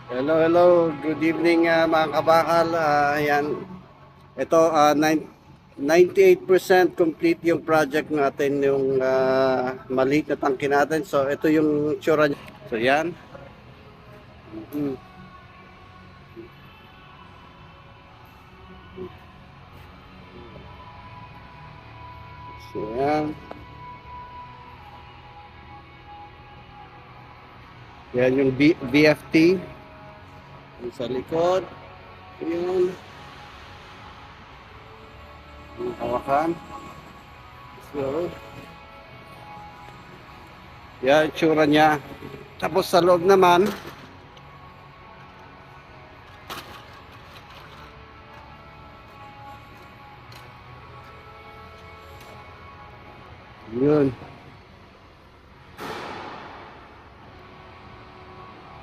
Hello, hello. Good evening mga kabakal. Ayan. Ito, 98% complete yung project natin, yung maliit na tangke natin. So, ito yung tsura niya. So, yan. Mm. So, yan. Yan yung BFT. Yung sa likod. Yun. Yung hawakan. So, yan yung tsura niya. Tapos sa loob naman, yun.